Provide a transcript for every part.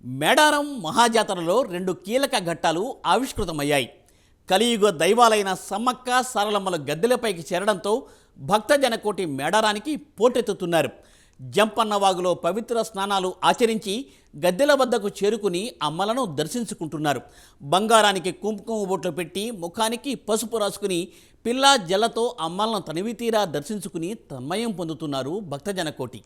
మేడారం మహాజాతరలో రెండు కీలక ఘట్టాలు ఆవిష్కృతమయ్యాయి. కలియుగ దైవాలైన సమ్మక్క సారలమ్మల గద్దెలపైకి చేరడంతో భక్తజనకోటి మేడారానికి పోటెత్తుతున్నారు. జంపన్నవాగులో పవిత్ర స్నానాలు ఆచరించి గద్దెల వద్దకు చేరుకుని అమ్మలను దర్శించుకుంటున్నారు. బంగారానికి కుంకుమ బొట్లు పెట్టి ముఖానికి పసుపు రాసుకుని పిల్లా జల్లతో అమ్మలను తనివితీరా దర్శించుకుని తన్మయం పొందుతున్నారు భక్తజనకోటి.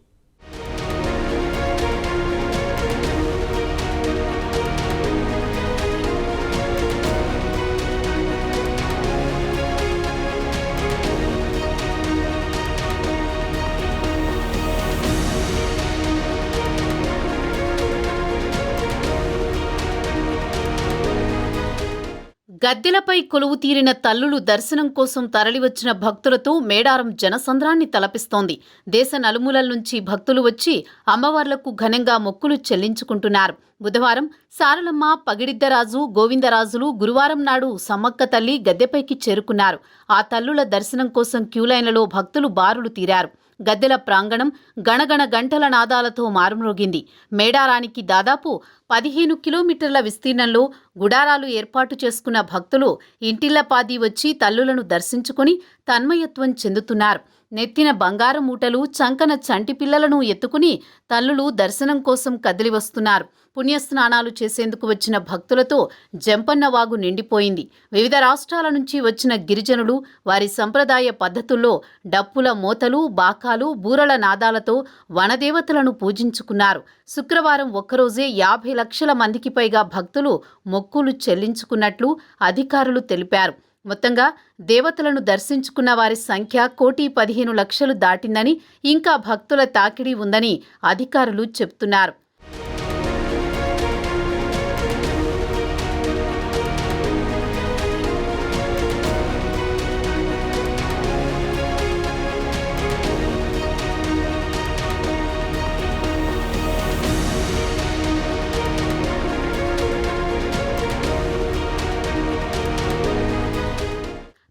గద్దెలపై కొలువు తీరిన తల్లులు దర్శనం కోసం తరలివచ్చిన భక్తులతో మేడారం జనసంద్రాన్ని తలపిస్తోంది. దేశ నలుమూలల నుంచి భక్తులు వచ్చి అమ్మవార్లకు ఘనంగా మొక్కులు చెల్లించుకుంటున్నారు. బుధవారం సారలమ్మ, పగిడిద్దరాజు, గోవిందరాజులు గురువారం నాడు సమ్మక్క తల్లి గద్దెపైకి చేరుకున్నారు. ఆ తల్లుల దర్శనం కోసం క్యూలైన్లలో భక్తులు బారులు తీరారు. గద్దెల ప్రాంగణం గణగణ గంటల నాదాలతో మారుమ్రోగింది. మేడారానికి దాదాపు 15 కిలోమీటర్ల విస్తీర్ణంలో గుడారాలు ఏర్పాటు చేసుకున్న భక్తులు ఇంటిళ్లపాది వచ్చి తల్లులను దర్శించుకుని తన్మయత్వం చెందుతున్నారు. నెత్తిన బంగారు మూటలు, చంకన చంటి పిల్లలను ఎత్తుకుని తల్లులు దర్శనం కోసం కదిలి వస్తున్నారు. పుణ్యస్నానాలు చేసేందుకు వచ్చిన భక్తులతో జంపన్నవాగు నిండిపోయింది. వివిధ రాష్ట్రాల నుంచి వచ్చిన గిరిజనులు వారి సంప్రదాయ పద్ధతుల్లో డప్పుల మోతలు, బాకాలు, బూరల నాదాలతో వనదేవతలను పూజించుకున్నారు. శుక్రవారం ఒక్కరోజే 50 లక్షల మందికి పైగా భక్తులు మొక్కులు చెల్లించుకున్నట్లు అధికారులు తెలిపారు. మొత్తంగా దేవతలను దర్శించుకున్న వారి సంఖ్య 1,15,00,000 దాటిందని, ఇంకా భక్తుల తాకిడి ఉందని అధికారులు చెబుతున్నారు.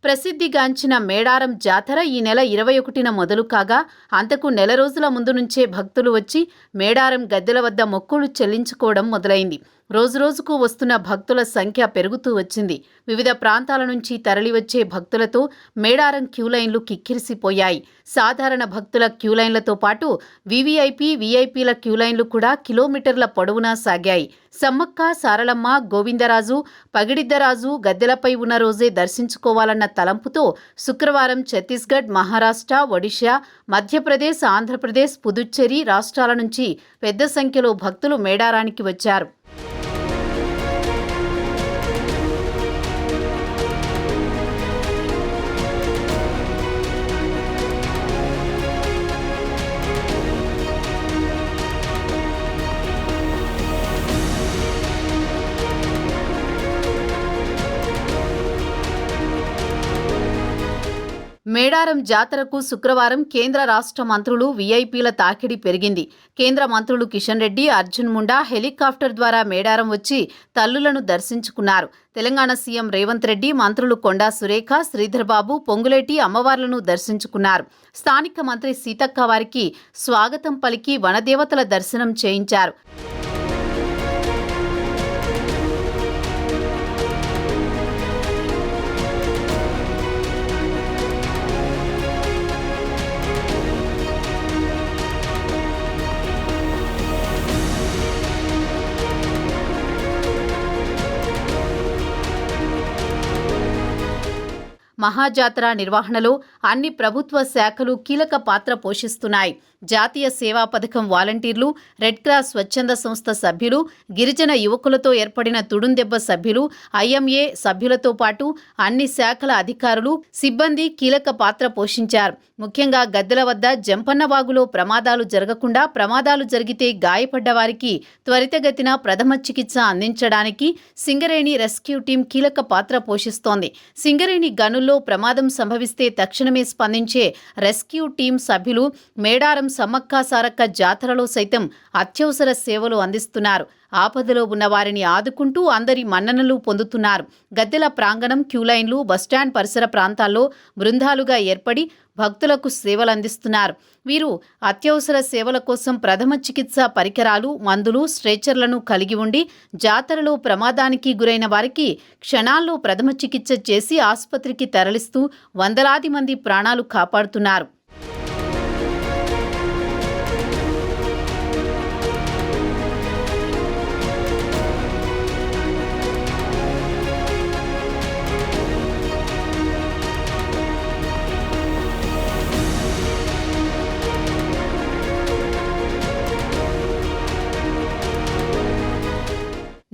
ప్రసిద్ధిగాంచిన మేడారం జాతర ఈ నెల 21న మొదలు కాగా, అంతకు నెల రోజుల ముందు నుంచే భక్తులు వచ్చి మేడారం గద్దెల వద్ద మొక్కులు చెల్లించుకోవడం మొదలైంది. రోజురోజుకు వస్తున్న భక్తుల సంఖ్య పెరుగుతూ వచ్చింది. వివిధ ప్రాంతాల నుంచి తరలివచ్చే భక్తులతో మేడారం క్యూలైన్లు కిక్కిరిసిపోయాయి. సాధారణ భక్తుల క్యూలైన్లతో పాటు వీవీఐపీ, వీఐపీల క్యూలైన్లు కూడా కిలోమీటర్ల పొడవునా సాగాయి. సమ్మక్క సారలమ్మ, గోవిందరాజు, పగిడిద్దరాజు గద్దెలపై ఉన్న రోజే దర్శించుకోవాలన్న తలంపుతో శుక్రవారం ఛత్తీస్గఢ్, మహారాష్ట్ర, ఒడిషా, మధ్యప్రదేశ్, ఆంధ్రప్రదేశ్, పుదుచ్చేరి రాష్ట్రాల నుంచి పెద్ద సంఖ్యలో భక్తులు మేడారానికి వచ్చారు. మేడారం జాతరకు శుక్రవారం కేంద్ర రాష్ట్ర మంత్రులు, వీఐపీల తాకిడి పెరిగింది. కేంద్ర మంత్రులు కిషన్ రెడ్డి, అర్జున్ ముండా హెలికాప్టర్ ద్వారా మేడారం వచ్చి తల్లులను దర్శించుకున్నారు. తెలంగాణ సీఎం రేవంత్ రెడ్డి, మంత్రులు కొండా సురేఖ, శ్రీధర్బాబు, పొంగులేటి అమ్మవార్లను దర్శించుకున్నారు. స్థానిక మంత్రి సీతక్క వారికి స్వాగతం పలికి వనదేవతల దర్శనం చేయించారు. మహాజాతర నిర్వహణలో అన్ని ప్రభుత్వ శాఖలు కీలక పాత్ర పోషిస్తున్నాయి. జాతీయ సేవా పథకం వాలంటీర్లు, రెడ్ క్రాస్ స్వచ్ఛంద సంస్థ సభ్యులు, గిరిజన యువకులతో ఏర్పడిన తుడుందెబ్బ సభ్యులు, ఐఎంఏ సభ్యులతో పాటు అన్ని శాఖల అధికారులు, సిబ్బంది కీలక పాత్ర పోషించారు. ముఖ్యంగా గద్దెల వద్ద జంపన్నవాగులో ప్రమాదాలు జరగకుండా, ప్రమాదాలు జరిగితే గాయపడ్డ వారికి త్వరితగతిన ప్రథమ చికిత్స అందించడానికి సింగరేణి రెస్క్యూ టీం కీలక పాత్ర పోషిస్తోంది. సింగరేణి గనుల్లో ప్రమాదం సంభవిస్తే తక్షణమే స్పందించే రెస్క్యూ టీం సభ్యులు మేడారం సమ్మక్క సారక్క జాతరలో సైతం అత్యవసర సేవలు అందిస్తున్నారు. ఆపదలో ఉన్న వారిని ఆదుకుంటూ అందరి మన్ననలు పొందుతున్నారు. గద్దెల ప్రాంగణం, క్యూలైన్లు, బస్టాండ్ పరిసర ప్రాంతాల్లో బృందాలుగా ఏర్పడి భక్తులకు సేవలందిస్తున్నారు. వీరు అత్యవసర సేవల కోసం ప్రథమ చికిత్స పరికరాలు, మందులు, స్ట్రెచర్లను కలిగి ఉండి జాతరలో ప్రమాదానికి గురైన వారికి క్షణాల్లో ప్రథమ చికిత్స చేసి ఆసుపత్రికి తరలిస్తూ వందలాది మంది ప్రాణాలు కాపాడుతున్నారు.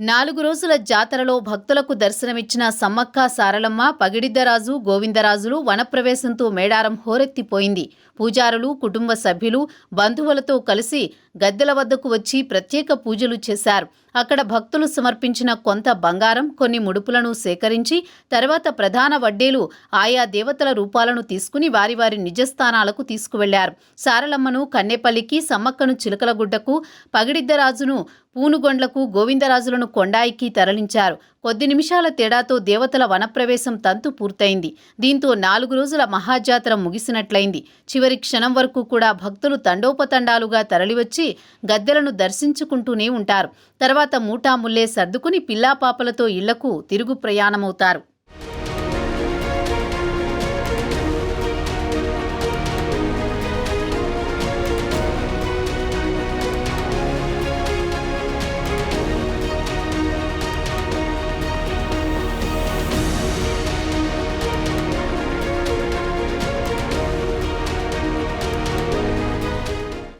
నాలుగు రోజుల జాతరలో భక్తులకు దర్శనమిచ్చిన సమ్మక్క సారలమ్మ, పగిడిద్దరాజు, గోవిందరాజులు వనప్రవేశంతో మేడారం హోరెత్తిపోయింది. పూజారులు, కుటుంబ సభ్యులు, బంధువులతో కలిసి గద్దెల వద్దకు వచ్చి ప్రత్యేక పూజలు చేశారు. అక్కడ భక్తులు సమర్పించిన కొంత బంగారం, కొన్ని ముడుపులను సేకరించి తర్వాత ప్రధాన వడ్డేలు ఆయా దేవతల రూపాలను తీసుకుని వారి వారి నిజస్థానాలకు తీసుకువెళ్లారు. సారలమ్మను కన్నేపల్లికి, సమ్మక్కను చిలకలగుడ్డకు, పగిడిద్దరాజును పూనుగొండ్లకు, గోవిందరాజులను కొండాయికి తరలించారు. కొద్ది నిమిషాల తేడాతో దేవతల వనప్రవేశం తంతు పూర్తయింది. దీంతో 4 రోజుల మహాజాతర ముగిసినట్లయింది. చివరి క్షణం వరకు కూడా భక్తులు తండోపతండాలుగా తరలివచ్చి గద్దెలను దర్శించుకుంటూనే ఉంటారు. తర్వాత మూటాముల్లే సర్దుకుని పిల్లాపాపలతో ఇళ్లకు తిరుగు ప్రయాణమవుతారు.